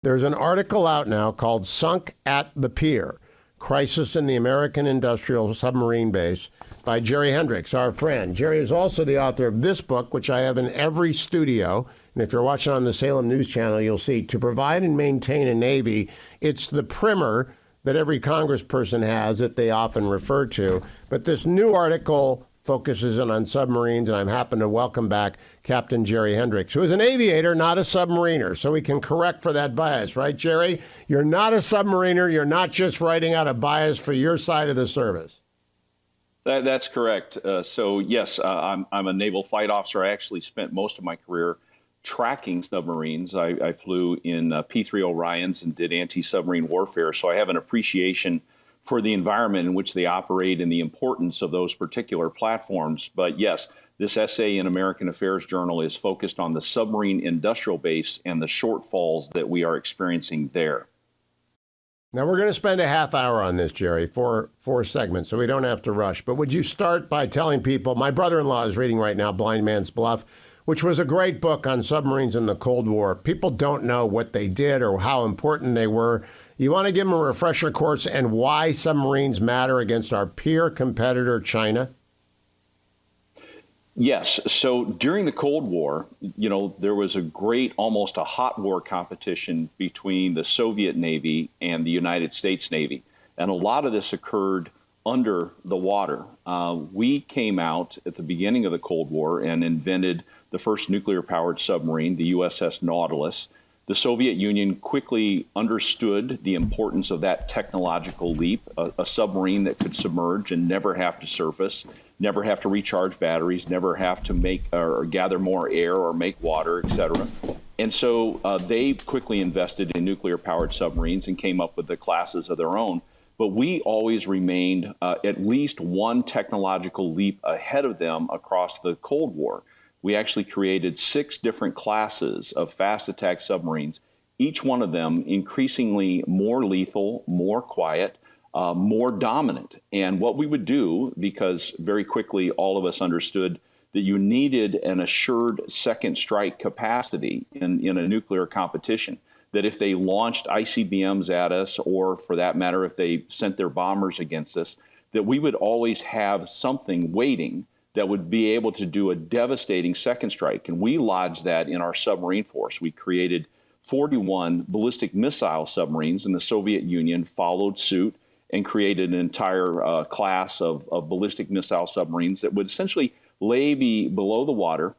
There's an article out now called Sunk at the Pier, Crisis in the American Industrial Submarine Base by Jerry Hendrix, our friend. Jerry is also the author of this book, which I have in every studio. And if you're watching on the Salem News Channel, you'll see To Provide and Maintain a Navy. It's the primer that every congressperson has that they often refer to. But this new article focuses on submarines, and I'm happy to welcome back Captain Jerry Hendrix, who is an aviator, not a submariner, so we can correct for that bias, right, Jerry? You're not a submariner. You're not just writing out a bias for your side of the service. That's correct. Yes, I'm a naval flight officer. I actually spent most of my career tracking submarines. I flew in P-3 Orions and did anti-submarine warfare, so I have an appreciation for the environment in which they operate and the importance of those particular platforms. But yes, this essay in American Affairs Journal is focused on the submarine industrial base and the shortfalls that we are experiencing there. Now, we're going to spend a half hour on this, Jerry, four segments, so we don't have to rush. But would you start by telling people, my brother-in-law is reading right now Blind Man's Bluff, which was a great book on submarines in the Cold War. People don't know what they did or how important they were. You want to give them a refresher course and why submarines matter against our peer competitor, China? Yes. So during the Cold War, there was a great, almost a hot war competition between the Soviet Navy and the United States Navy. And a lot of this occurred under the water. We came out at the beginning of the Cold War and invented the first nuclear-powered submarine, the USS Nautilus. The Soviet Union quickly understood the importance of that technological leap, a submarine that could submerge and never have to surface, never have to recharge batteries, never have to make or gather more air or make water, et cetera. And so they quickly invested in nuclear-powered submarines and came up with the classes of their own. But we always remained at least one technological leap ahead of them across the Cold War. We actually created 6 different classes of fast attack submarines, each one of them increasingly more lethal, more quiet, more dominant. And what we would do, because very quickly all of us understood that you needed an assured second strike capacity in a nuclear competition, that if they launched ICBMs at us, or for that matter, if they sent their bombers against us, that we would always have something waiting that would be able to do a devastating second strike. And we lodged that in our submarine force. We created 41 ballistic missile submarines, and the Soviet Union followed suit and created an entire class of ballistic missile submarines that would essentially lay below the water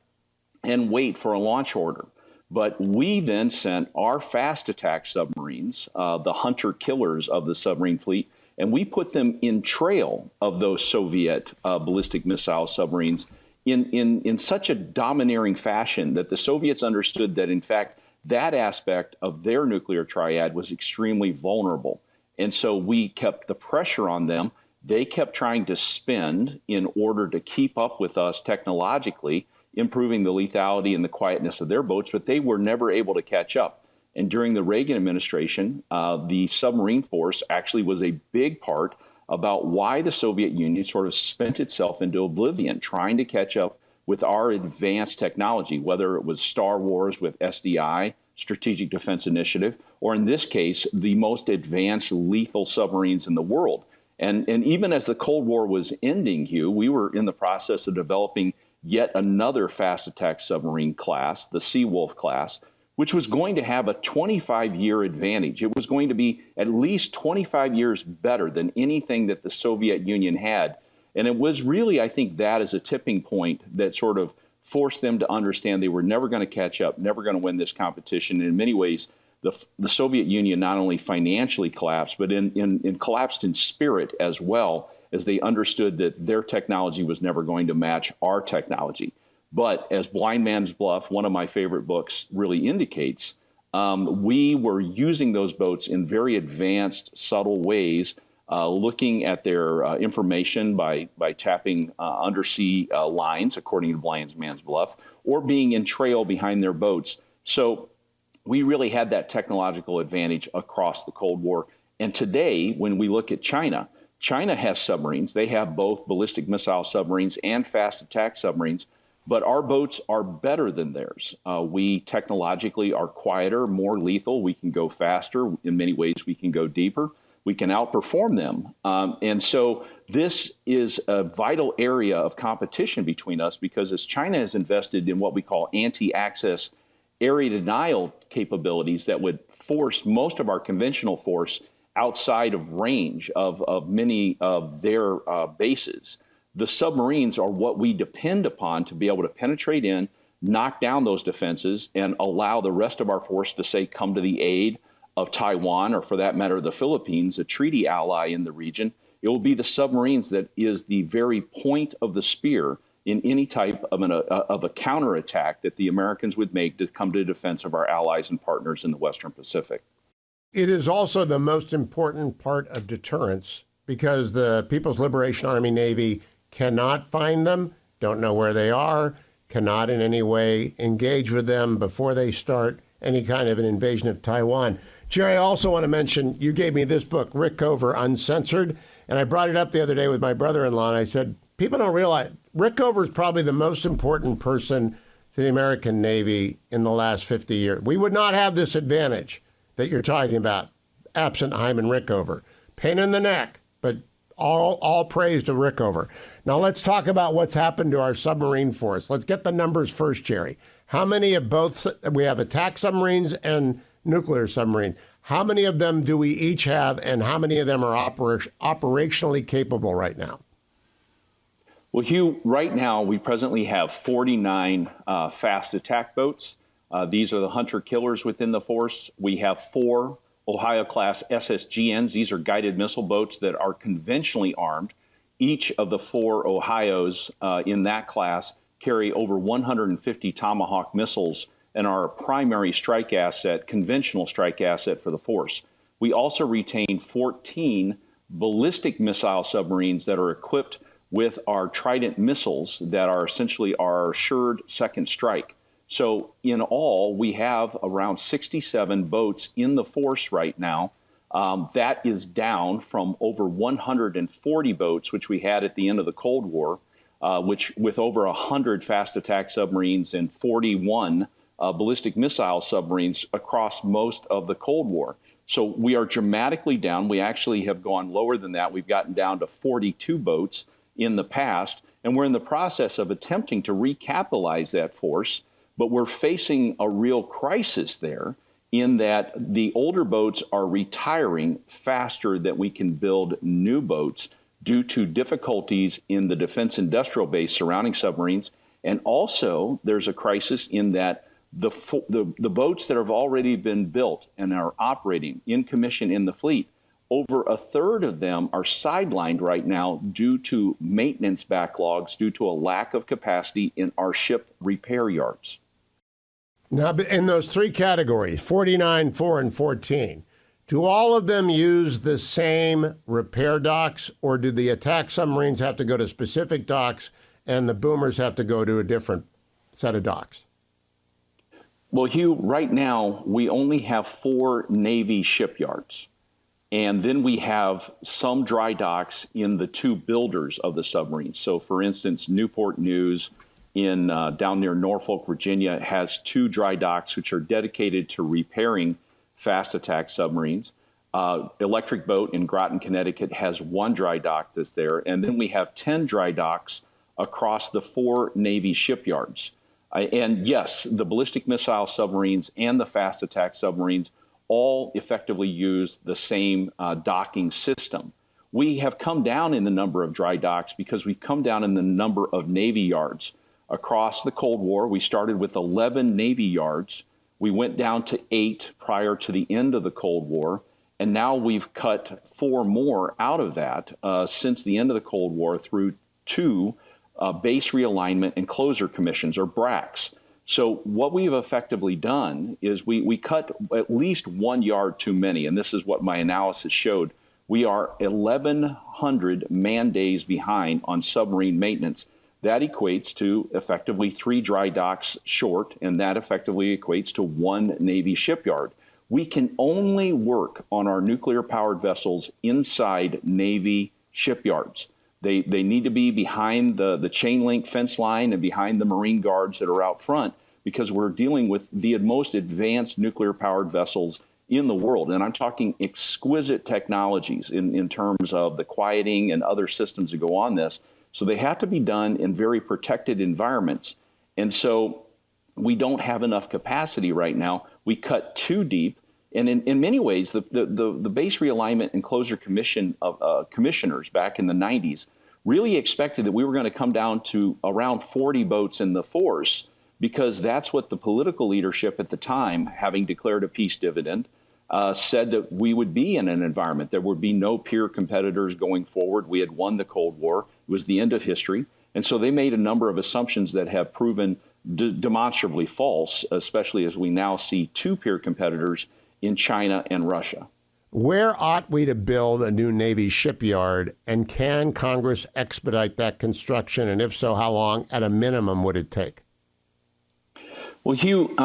and wait for a launch order. But we then sent our fast attack submarines, the hunter killers of the submarine fleet, and we put them in trail of those Soviet ballistic missile submarines in such a domineering fashion that the Soviets understood that, in fact, that aspect of their nuclear triad was extremely vulnerable. And so we kept the pressure on them. They kept trying to spend in order to keep up with us technologically, improving the lethality and the quietness of their boats, but they were never able to catch up. And during the Reagan administration, the submarine force actually was a big part about why the Soviet Union sort of spent itself into oblivion, trying to catch up with our advanced technology, whether it was Star Wars with SDI, Strategic Defense Initiative, or in this case, the most advanced lethal submarines in the world. And even as the Cold War was ending, Hugh, we were in the process of developing yet another fast attack submarine class, the Seawolf class, which was going to have a 25-year advantage. It was going to be at least 25 years better than anything that the Soviet Union had. And it was really, I think, that as a tipping point that sort of forced them to understand they were never going to catch up, never going to win this competition. And in many ways, the Soviet Union not only financially collapsed, but collapsed in spirit as well, as they understood that their technology was never going to match our technology. But as Blind Man's Bluff, one of my favorite books, really indicates, we were using those boats in very advanced, subtle ways, looking at their information by tapping undersea lines, according to Blind Man's Bluff, or being in trail behind their boats. So we really had that technological advantage across the Cold War. And today, when we look at China, China has submarines. They have both ballistic missile submarines and fast attack submarines. But our boats are better than theirs. We technologically are quieter, more lethal. We can go faster. In many ways, we can go deeper. We can outperform them. And so this is a vital area of competition between us, because as China has invested in what we call anti-access area denial capabilities that would force most of our conventional force outside of range of many of their bases. The submarines are what we depend upon to be able to penetrate in, knock down those defenses, and allow the rest of our force to, say, come to the aid of Taiwan, or for that matter, the Philippines, a treaty ally in the region. It will be the submarines that is the very point of the spear in any type of a counterattack that the Americans would make to come to the defense of our allies and partners in the Western Pacific. It is also the most important part of deterrence, because the People's Liberation Army Navy cannot find them, don't know where they are, cannot in any way engage with them before they start any kind of an invasion of Taiwan. Jerry, I also want to mention, you gave me this book, Rickover Uncensored, and I brought it up the other day with my brother-in-law, and I said, people don't realize Rickover is probably the most important person to the American Navy in the last 50 years. We would not have this advantage that you're talking about, absent Hyman Rickover. Pain in the neck, but all praise to Rickover. Now let's talk about what's happened to our submarine force. Let's get the numbers first, Jerry. How many of both, we have attack submarines and nuclear submarines. How many of them do we each have, and how many of them are operationally capable right now? Well, Hugh, right now we presently have 49 fast attack boats. These are the hunter-killers within the force. We have 4 Ohio-class SSGNs. These are guided missile boats that are conventionally armed. Each of the 4 Ohios in that class carry over 150 Tomahawk missiles and are a primary strike asset, conventional strike asset for the force. We also retain 14 ballistic missile submarines that are equipped with our Trident missiles that are essentially our assured second strike. So in all, we have around 67 boats in the force right now. That is down from over 140 boats, which we had at the end of the Cold War, which with over 100 fast attack submarines and 41 ballistic missile submarines across most of the Cold War. So we are dramatically down. We actually have gone lower than that. We've gotten down to 42 boats in the past, and we're in the process of attempting to recapitalize that force. But we're facing a real crisis there, in that the older boats are retiring faster than we can build new boats due to difficulties in the defense industrial base surrounding submarines. And also there's a crisis in that the boats that have already been built and are operating in commission in the fleet, over a third of them are sidelined right now due to maintenance backlogs, due to a lack of capacity in our ship repair yards. Now, in those 3 categories, 49, 4, and 14, do all of them use the same repair docks, or do the attack submarines have to go to specific docks and the boomers have to go to a different set of docks? Well, Hugh, right now we only have 4 Navy shipyards. And then we have some dry docks in the 2 builders of the submarines. So for instance, Newport News in down near Norfolk, Virginia, has 2 dry docks which are dedicated to repairing fast attack submarines. Electric Boat in Groton, Connecticut has 1 dry dock that's there. And then we have 10 dry docks across the 4 Navy shipyards. And yes, the ballistic missile submarines and the fast attack submarines all effectively use the same docking system. We have come down in the number of dry docks because we've come down in the number of Navy yards. Across the Cold War, we started with 11 Navy yards. We went down to 8 prior to the end of the Cold War, and now we've cut 4 more out of that since the end of the Cold War through 2 base realignment and closure commissions, or BRACs. So what we've effectively done is we cut at least 1 yard too many, and this is what my analysis showed. We are 1,100 man days behind on submarine maintenance. That equates to effectively 3 dry docks short, and that effectively equates to 1 Navy shipyard. We can only work on our nuclear-powered vessels inside Navy shipyards. They need to be behind the chain link fence line and behind the Marine guards that are out front, because we're dealing with the most advanced nuclear-powered vessels in the world. And I'm talking exquisite technologies in terms of the quieting and other systems that go on this. So they have to be done in very protected environments. And so we don't have enough capacity right now. We cut too deep. And in many ways, the base realignment and closure commission of commissioners back in the 90s really expected that we were going to come down to around 40 boats in the force, because that's what the political leadership at the time, having declared a peace dividend, said that we would be in an environment. There would be no peer competitors going forward. We had won the Cold War. It was the end of history. And so they made a number of assumptions that have proven demonstrably false, especially as we now see two peer competitors in China and Russia. Where ought we to build a new Navy shipyard, and can Congress expedite that construction? And if so, how long at a minimum would it take? Well, Hugh,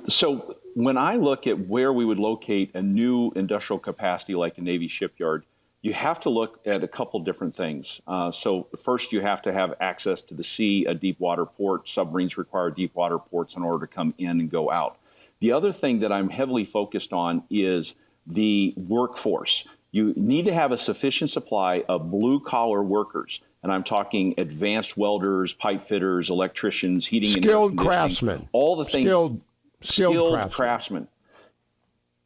so when I look at where we would locate a new industrial capacity like a Navy shipyard, you have to look at a couple different things. So first, you have to have access to the sea, a deep water port. Submarines require deep water ports in order to come in and go out. The other thing that I'm heavily focused on is the workforce. You need to have a sufficient supply of blue-collar workers, and I'm talking advanced welders, pipe fitters, electricians, heating and air skilled conditioning, craftsmen, all the things. skilled craftsmen.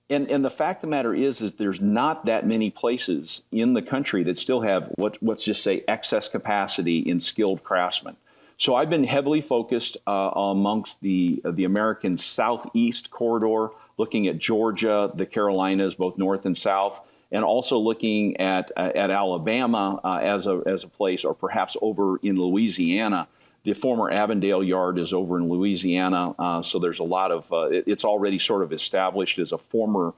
And the fact of the matter is there's not that many places in the country that still have let's just say excess capacity in skilled craftsmen. So I've been heavily focused amongst the American Southeast corridor, looking at Georgia, the Carolinas, both north and south, and also looking at Alabama as a place, or perhaps over in Louisiana. The former Avondale Yard is over in Louisiana, so there's a lot of it's already sort of established as a former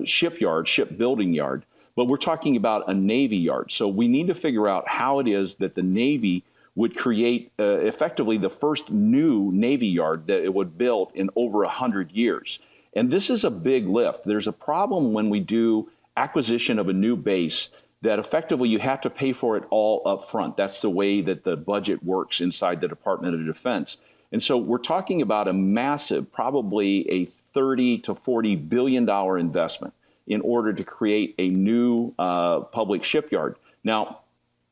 shipbuilding yard. But we're talking about a Navy yard, so we need to figure out how it is that the Navy would create effectively the first new Navy yard that it would build in over 100 years. And this is a big lift. There's a problem when we do acquisition of a new base, that effectively you have to pay for it all up front. That's the way that the budget works inside the Department of Defense. And so we're talking about a massive, probably a $30 to $40 billion investment in order to create a new public shipyard. Now,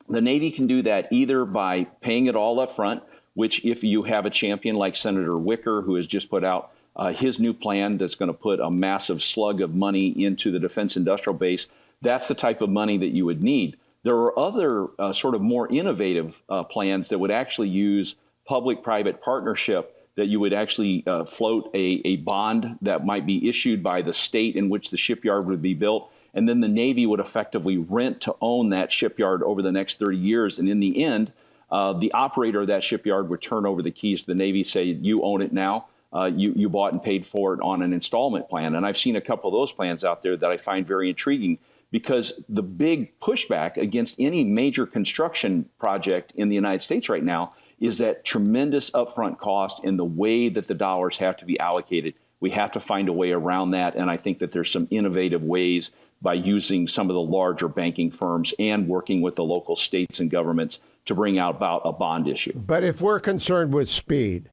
the Navy can do that either by paying it all up front, which if you have a champion like Senator Wicker, who has just put out his new plan that's going to put a massive slug of money into the defense industrial base, that's the type of money that you would need. There are other sort of more innovative plans that would actually use public-private partnership, that you would actually float a bond that might be issued by the state in which the shipyard would be built. And then the Navy would effectively rent to own that shipyard over the next 30 years. And in the end, the operator of that shipyard would turn over the keys to the Navy, say, you own it now. You bought and paid for it on an installment plan. And I've seen a couple of those plans out there that I find very intriguing, because the big pushback against any major construction project in the United States right now is that tremendous upfront cost and the way that the dollars have to be allocated. We have to find a way around that. And I think that there's some innovative ways by using some of the larger banking firms and working with the local states and governments to bring out about a bond issue. But if we're concerned with speed,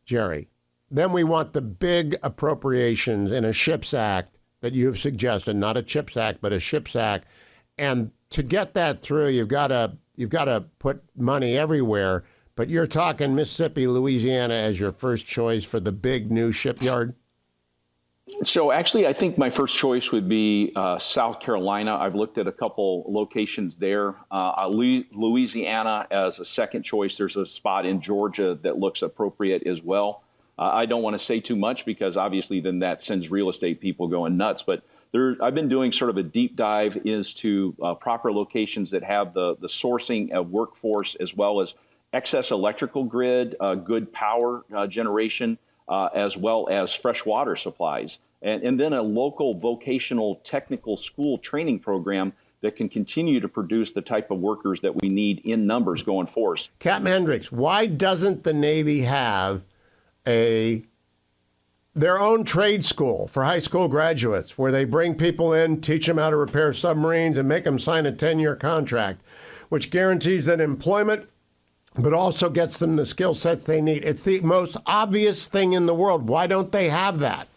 Jerry, then we want the big appropriations in a SHIPS Act that you've suggested, not a CHIPS Act, but a SHIPS Act. And to get that through, you've got to put money everywhere. But you're talking Mississippi, Louisiana as your first choice for the big new shipyard? So actually, I think my first choice would be South Carolina. I've looked at a couple locations there. Louisiana as a second choice. There's a spot in Georgia that looks appropriate as well. I don't want to say too much, because obviously then that sends real estate people going nuts. But I've been doing sort of a deep dive into proper locations that have the sourcing of workforce, as well as excess electrical grid, good power generation, as well as fresh water supplies, and then a local vocational technical school training program that can continue to produce the type of workers that we need in numbers going forward. Captain Hendrix, why doesn't the Navy have their own trade school for high school graduates, where they bring people in, teach them how to repair submarines, and make them sign a 10-year contract? which guarantees that employment, but also gets them the skill sets they need. It's the most obvious thing in the world. Why don't they have that?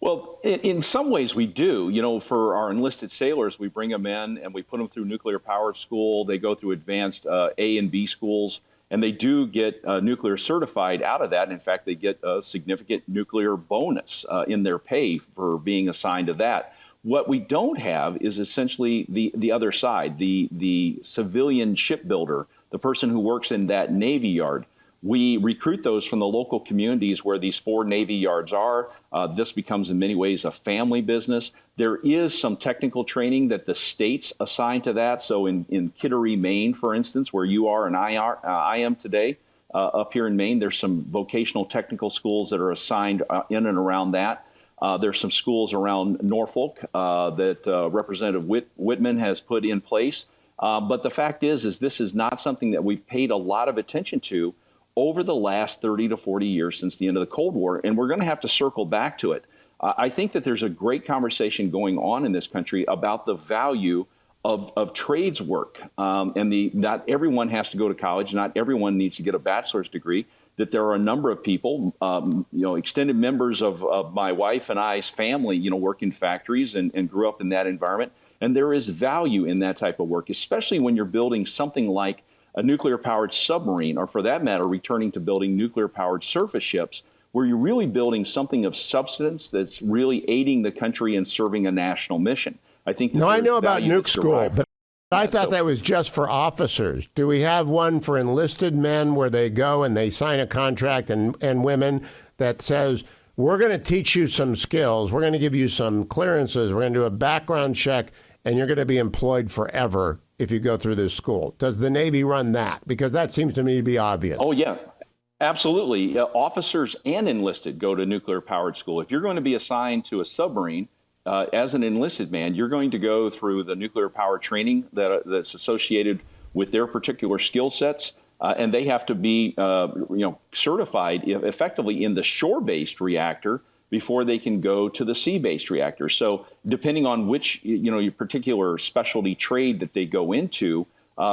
Well, in some ways we do. You know, for our enlisted sailors, we bring them in and we put them through nuclear power school. They go through advanced A and B schools, and they do get nuclear certified out of that. And in fact, they get a significant nuclear bonus in their pay for being assigned to that. What we don't have is essentially the other side, the civilian shipbuilder, the person who works in that Navy yard. We recruit those from the local communities where these 4 Navy yards are. This becomes in many ways a family business. There is some technical training that the states assign to that. So in Kittery, Maine, for instance, where you are and I am today, up here in Maine, there's some vocational technical schools that are assigned in and around that. There's some schools around Norfolk that Representative Whitman has put in place. But the fact is this is not something that we've paid a lot of attention to over the last 30 to 40 years since the end of the Cold War, and we're going to have to circle back to it. I think that there's a great conversation going on in this country about the value of trades work, and not everyone has to go to college, not everyone needs to get a bachelor's degree, that there are a number of people, extended members of my wife and I's family, work in factories and grew up in that environment, and there is value in that type of work, especially when you're building something like a nuclear-powered submarine, or for that matter, returning to building nuclear-powered surface ships, where you're really building something of substance that's really aiding the country and serving a national mission. I think. No, I know about nuke school, but I thought that was just for officers. Do we have one for enlisted men where they go and they sign a contract and women that says, we're going to teach you some skills, we're going to give you some clearances, we're going to do a background check, and you're going to be employed forever if you go through this school? Does the Navy run that? Because that seems to me to be obvious. Oh, yeah, absolutely. Officers and enlisted go to nuclear powered school. If you're going to be assigned to a submarine as an enlisted man, you're going to go through the nuclear power training that's associated with their particular skill sets. And they have to be certified effectively in the shore-based reactor before they can go to the sea-based reactor. So depending on which, your particular specialty trade that they go into,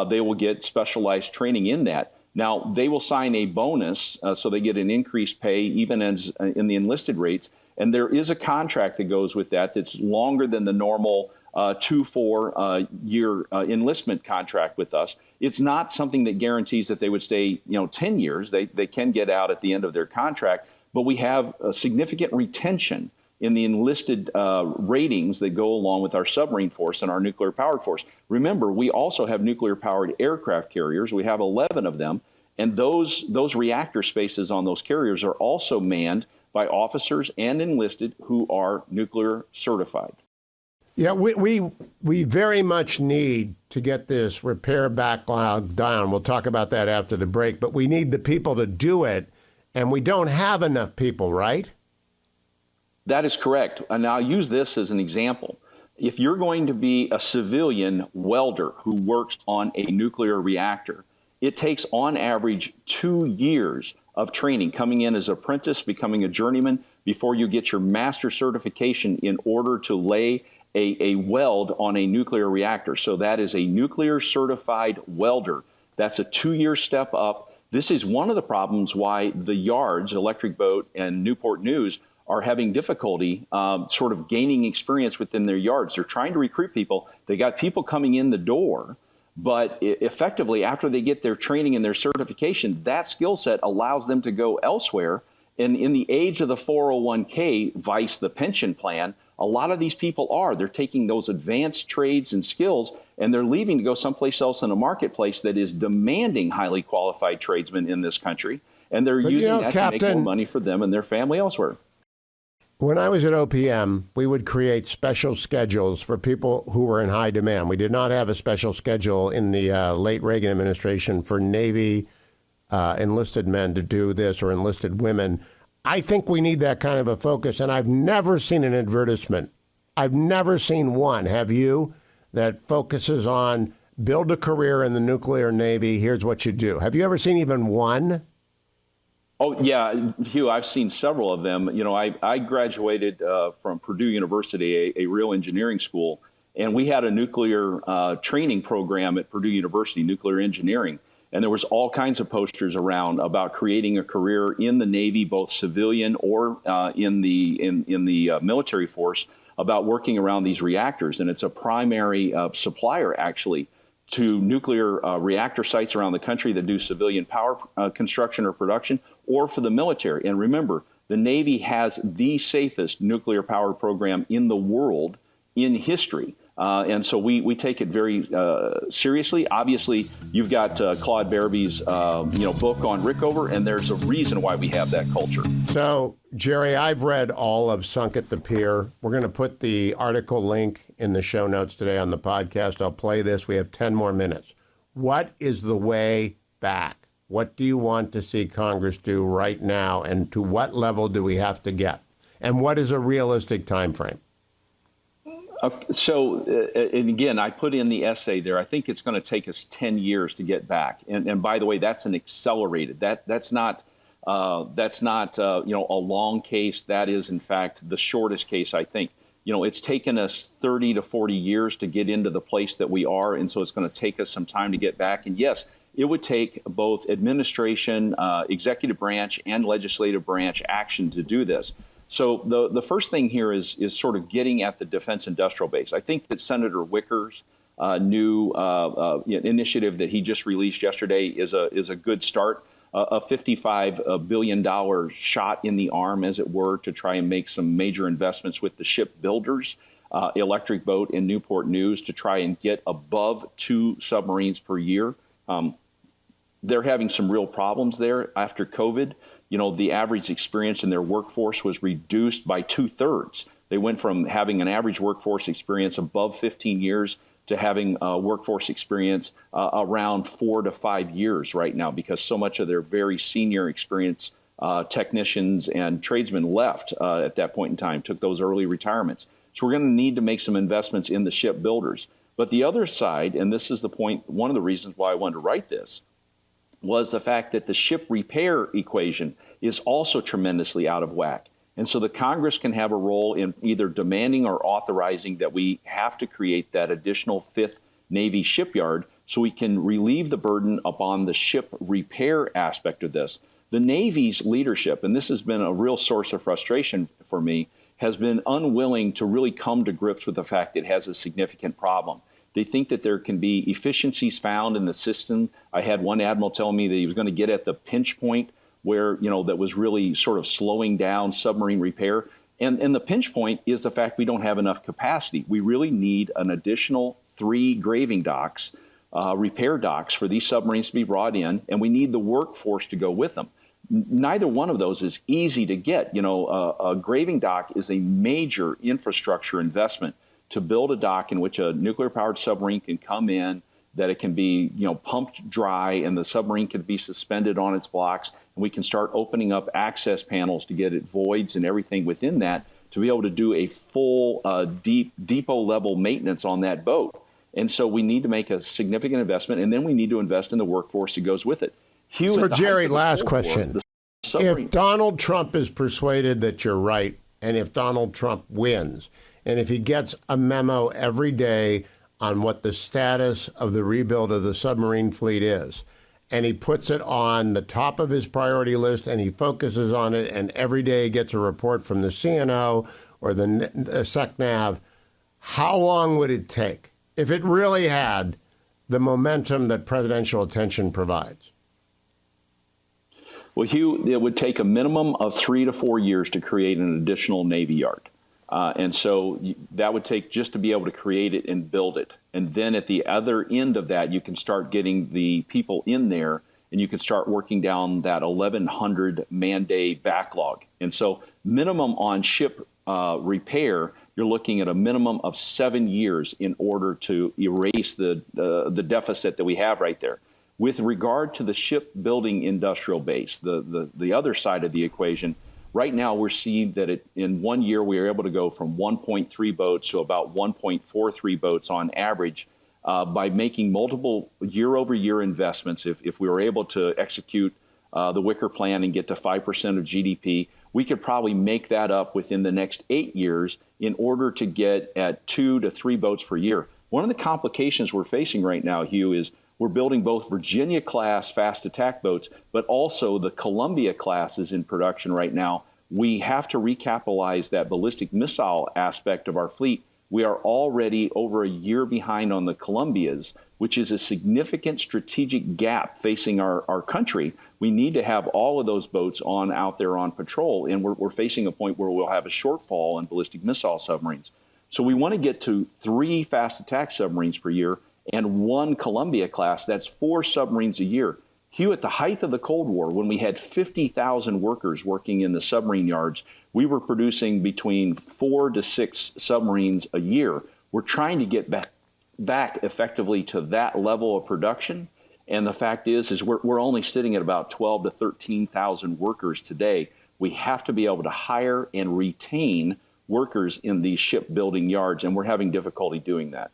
they will get specialized training in that. Now, they will sign a bonus, so they get an increased pay even as in the enlisted rates. And there is a contract that goes with that that's longer than the normal 2-4 year enlistment contract with us. It's not something that guarantees that they would stay, 10 years. They can get out at the end of their contract. But we have a significant retention in the enlisted ratings that go along with our submarine force and our nuclear powered force. Remember, we also have nuclear powered aircraft carriers. We have 11 of them. And those reactor spaces on those carriers are also manned by officers and enlisted who are nuclear certified. Yeah, we very much need to get this repair backlog down. We'll talk about that after the break, but we need the people to do it. And we don't have enough people, right? That is correct. And I'll use this as an example. If you're going to be a civilian welder who works on a nuclear reactor, it takes on average 2 years of training, coming in as an apprentice, becoming a journeyman, before you get your master certification in order to lay a weld on a nuclear reactor. So that is a nuclear certified welder. That's a 2-year step up. This is one of the problems why the yards, Electric Boat and Newport News, are having difficulty sort of gaining experience within their yards. They're trying to recruit people. They got people coming in the door, but effectively, after they get their training and their certification, that skill set allows them to go elsewhere. And in the age of the 401k, vice the pension plan, a lot of these people they're taking those advanced trades and skills, and they're leaving to go someplace else in a marketplace that is demanding highly qualified tradesmen in this country. And they're using that to make more money for them and their family elsewhere. When I was at OPM, we would create special schedules for people who were in high demand. We did not have a special schedule in the late Reagan administration for Navy enlisted men to do this, or enlisted women. I think we need that kind of a focus, and I've never seen an advertisement. I've never seen one, have you, that focuses on build a career in the nuclear Navy, here's what you do. Have you ever seen even one? Oh, yeah, Hugh, I've seen several of them. I graduated from Purdue University, a real engineering school, And we had a nuclear training program at Purdue University, nuclear engineering. And there was all kinds of posters around about creating a career in the Navy, both civilian or in the military force, about working around these reactors. And it's a primary supplier, actually, to nuclear reactor sites around the country that do civilian power construction or production, or for the military. And remember, the Navy has the safest nuclear power program in the world in history. And so we take it very seriously. Obviously, you've got Claude Baraby's book on Rickover, and there's a reason why we have that culture. So, Jerry, I've read all of Sunk at the Pier. We're going to put the article link in the show notes today on the podcast. I'll play this. We have 10 more minutes. What is the way back? What do you want to see Congress do right now, and to what level do we have to get? And what is a realistic time frame? So, and again, I put in the essay there. I think it's going to take us 10 years to get back. And by the way, that's an accelerated. That's not a long case. That is, in fact, the shortest case, I think. It's taken us 30 to 40 years to get into the place that we are, and so it's going to take us some time to get back. And yes, it would take both administration, executive branch, and legislative branch action to do this. So the first thing here is sort of getting at the defense industrial base. I think that Senator Wicker's new initiative that he just released yesterday is a good start. A $55 billion shot in the arm, as it were, to try and make some major investments with the shipbuilders, Electric Boat and Newport News, to try and get above 2 submarines per year. They're having some real problems there after COVID. The average experience in their workforce was reduced by 2/3. They went from having an average workforce experience above 15 years to having a workforce experience around 4 to 5 years right now, because so much of their very senior experienced technicians and tradesmen left at that point in time, took those early retirements. So we're going to need to make some investments in the shipbuilders. But the other side, and this is the point, one of the reasons why I wanted to write this, was the fact that the ship repair equation is also tremendously out of whack. And so the Congress can have a role in either demanding or authorizing that we have to create that additional 5th Navy shipyard so we can relieve the burden upon the ship repair aspect of this. The Navy's leadership, and this has been a real source of frustration for me, has been unwilling to really come to grips with the fact it has a significant problem. They think that there can be efficiencies found in the system. I had one admiral tell me that he was going to get at the pinch point where, that was really sort of slowing down submarine repair. And the pinch point is the fact we don't have enough capacity. We really need an additional 3 graving docks, repair docks for these submarines to be brought in, and we need the workforce to go with them. Neither one of those is easy to get. A graving dock is a major infrastructure investment to build a dock in which a nuclear-powered submarine can come in, that it can be, pumped dry, and the submarine can be suspended on its blocks, and we can start opening up access panels to get at voids and everything within that to be able to do a full depot-level maintenance on that boat. And so we need to make a significant investment, and then we need to invest in the workforce that goes with it. Hugh, so, Jerry, last question. If Donald Trump is persuaded that you're right, and if Donald Trump wins, and if he gets a memo every day on what the status of the rebuild of the submarine fleet is, and he puts it on the top of his priority list, and he focuses on it, and every day he gets a report from the CNO or the SecNav, how long would it take if it really had the momentum that presidential attention provides? Well, Hugh, it would take a minimum of 3 to 4 years to create an additional Navy yard. And so that would take just to be able to create it and build it. And then at the other end of that, you can start getting the people in there, and you can start working down that 1,100 man-day backlog. And so minimum on ship repair, you're looking at a minimum of 7 years in order to erase the deficit that we have right there. With regard to the shipbuilding industrial base, the other side of the equation, right now we're seeing that in 1 year we are able to go from 1.3 boats to about 1.43 boats on average by making multiple year-over-year investments. If we were able to execute the Wicker Plan and get to 5% of GDP, we could probably make that up within the next 8 years in order to get at 2 to 3 boats per year. One of the complications we're facing right now, Hugh, is we're building both Virginia-class fast attack boats, but also the Columbia class is in production right now. We have to recapitalize that ballistic missile aspect of our fleet. We are already over a year behind on the Columbias, which is a significant strategic gap facing our country. We need to have all of those boats out there on patrol, and we're facing a point where we'll have a shortfall in ballistic missile submarines. So we want to get to 3 fast attack submarines per year and 1 Columbia class. That's 4 submarines a year. Hugh, at the height of the Cold War, when we had 50,000 workers working in the submarine yards, we were producing between 4 to 6 submarines a year. We're trying to get back effectively to that level of production. And the fact is we're only sitting at about 12 to 13,000 workers today. We have to be able to hire and retain workers in these shipbuilding yards, and we're having difficulty doing that.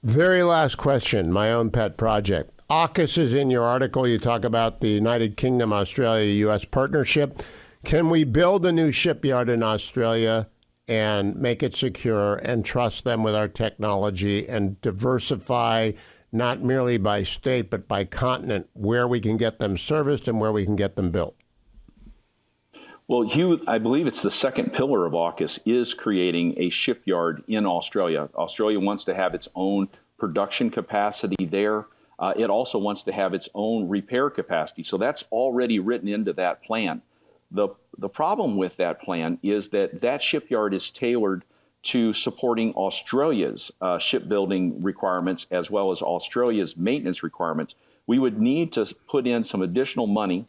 Very last question, my own pet project. AUKUS is in your article. You talk about the United Kingdom, Australia, U.S. partnership. Can we build a new shipyard in Australia and make it secure and trust them with our technology and diversify not merely by state but by continent where we can get them serviced and where we can get them built? Well, Hugh, I believe it's the second pillar of AUKUS is creating a shipyard in Australia. Australia wants to have its own production capacity there. It also wants to have its own repair capacity. So that's already written into that plan. The problem with that plan is that shipyard is tailored to supporting Australia's shipbuilding requirements as well as Australia's maintenance requirements. We would need to put in some additional money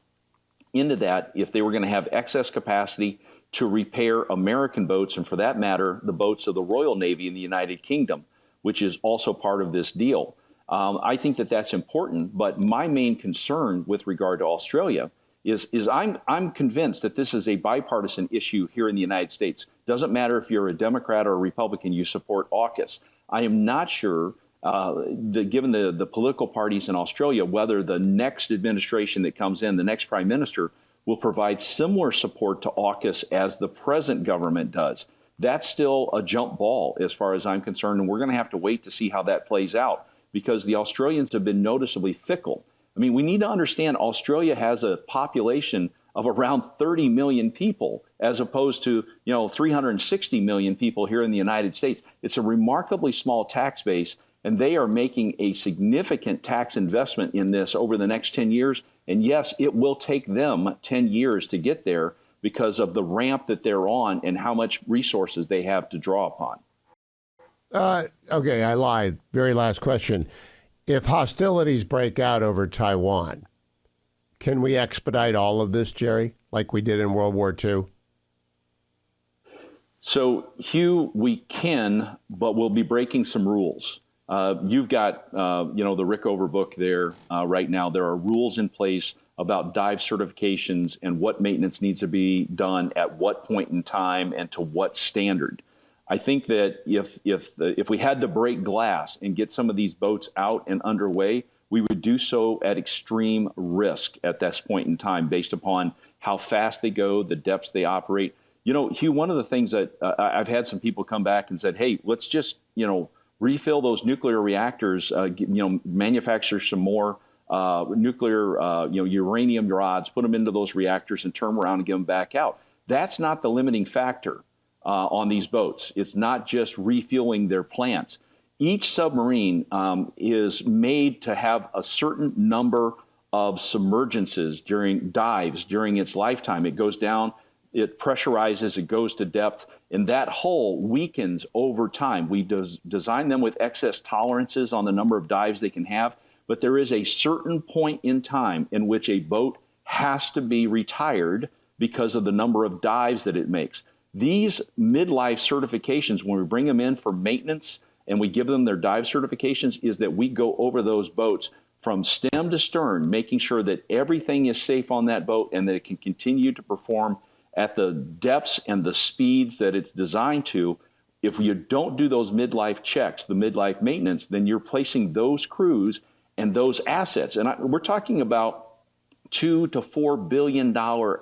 into that if they were going to have excess capacity to repair American boats, and for that matter, the boats of the Royal Navy in the United Kingdom, which is also part of this deal. I think that's important, but my main concern with regard to Australia is I'm convinced that this is a bipartisan issue here in the United States. Doesn't matter if you're a Democrat or a Republican, you support AUKUS. I am not sure, given the political parties in Australia, whether the next administration that comes in, the next prime minister, will provide similar support to AUKUS as the present government does. That's still a jump ball as far as I'm concerned, and we're going to have to wait to see how that plays out because the Australians have been noticeably fickle. I mean, we need to understand Australia has a population of around 30 million people as opposed to, 360 million people here in the United States. It's a remarkably small tax base, and they are making a significant tax investment in this over the next 10 years. And yes, it will take them 10 years to get there because of the ramp that they're on and how much resources they have to draw upon. Okay, I lied. Very last question. If hostilities break out over Taiwan, can we expedite all of this, Jerry, like we did in World War II? So, Hugh, we can, but we'll be breaking some rules. You've got, the Rickover book there right now. There are rules in place about dive certifications and what maintenance needs to be done at what point in time and to what standard. I think that if we had to break glass and get some of these boats out and underway, we would do so at extreme risk at this point in time based upon how fast they go, the depths they operate. Hugh, one of the things that I've had some people come back and said, hey, let's just, refill those nuclear reactors, manufacture some more nuclear, uranium rods, put them into those reactors and turn around and give them back out. That's not the limiting factor on these boats. It's not just refueling their plants. Each submarine is made to have a certain number of submergences during dives during its lifetime. It goes down, it pressurizes, it goes to depth, and that hull weakens over time. We design them with excess tolerances on the number of dives they can have, but there is a certain point in time in which a boat has to be retired because of the number of dives that it makes. These midlife certifications, when we bring them in for maintenance and we give them their dive certifications, is that we go over those boats from stem to stern, making sure that everything is safe on that boat and that it can continue to perform at the depths and the speeds that it's designed to. If you don't do those midlife checks, the midlife maintenance, then you're placing those crews and those assets. And we're talking about $2 to $4 billion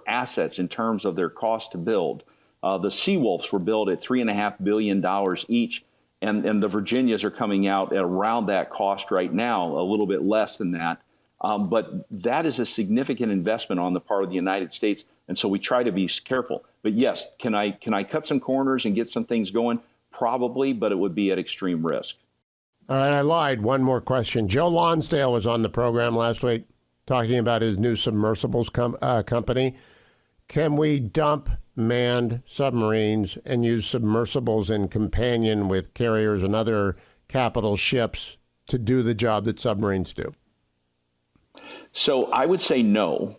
assets in terms of their cost to build. The Seawolves were built at $3.5 billion each, and the Virginias are coming out at around that cost right now, a little bit less than that. But that is a significant investment on the part of the United States, and so we try to be careful. But yes, can I cut some corners and get some things going? Probably, but it would be at extreme risk. All right, I lied. One more question. Joe Lonsdale was on the program last week talking about his new submersibles company. Can we dump manned submarines and use submersibles in companion with carriers and other capital ships to do the job that submarines do? So I would say no,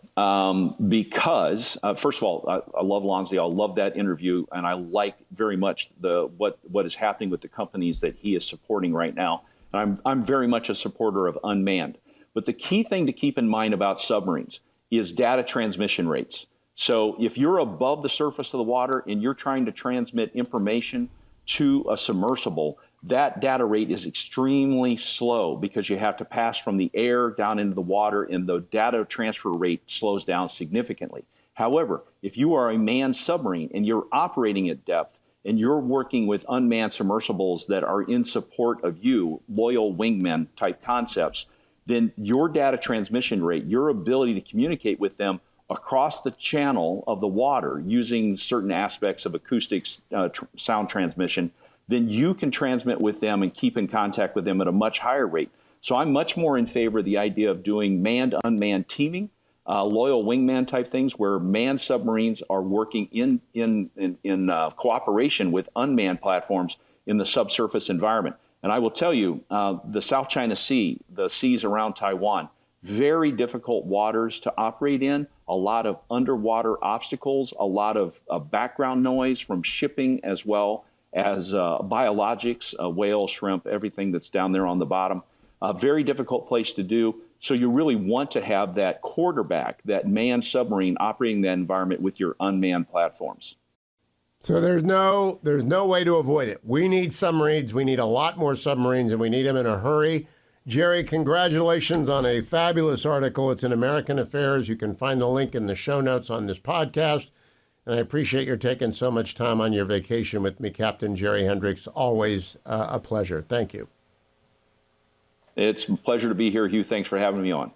because first of all, I love Lonsdale. I love that interview, and I like very much what is happening with the companies that he is supporting right now. And I'm very much a supporter of unmanned. But the key thing to keep in mind about submarines is data transmission rates. So if you're above the surface of the water and you're trying to transmit information to a submersible, that data rate is extremely slow because you have to pass from the air down into the water, and the data transfer rate slows down significantly. However, if you are a manned submarine and you're operating at depth and you're working with unmanned submersibles that are in support of you, loyal wingmen type concepts, then your data transmission rate, your ability to communicate with them across the channel of the water using certain aspects of acoustics, sound transmission, then you can transmit with them and keep in contact with them at a much higher rate. So I'm much more in favor of the idea of doing manned-unmanned teaming, loyal wingman type things, where manned submarines are working in cooperation with unmanned platforms in the subsurface environment. And I will tell you, the South China Sea, the seas around Taiwan, very difficult waters to operate in, a lot of underwater obstacles, a lot of background noise from shipping as well as biologics, whale, shrimp, everything that's down there on the bottom. A very difficult place to do. So you really want to have that quarterback, that manned submarine operating that environment with your unmanned platforms. So there's no way to avoid it. We need submarines. We need a lot more submarines, and we need them in a hurry. Jerry, congratulations on a fabulous article. It's in American Affairs. You can find the link in the show notes on this podcast. And I appreciate your taking so much time on your vacation with me, Captain Jerry Hendrix. Always a pleasure. Thank you. It's a pleasure to be here, Hugh. Thanks for having me on.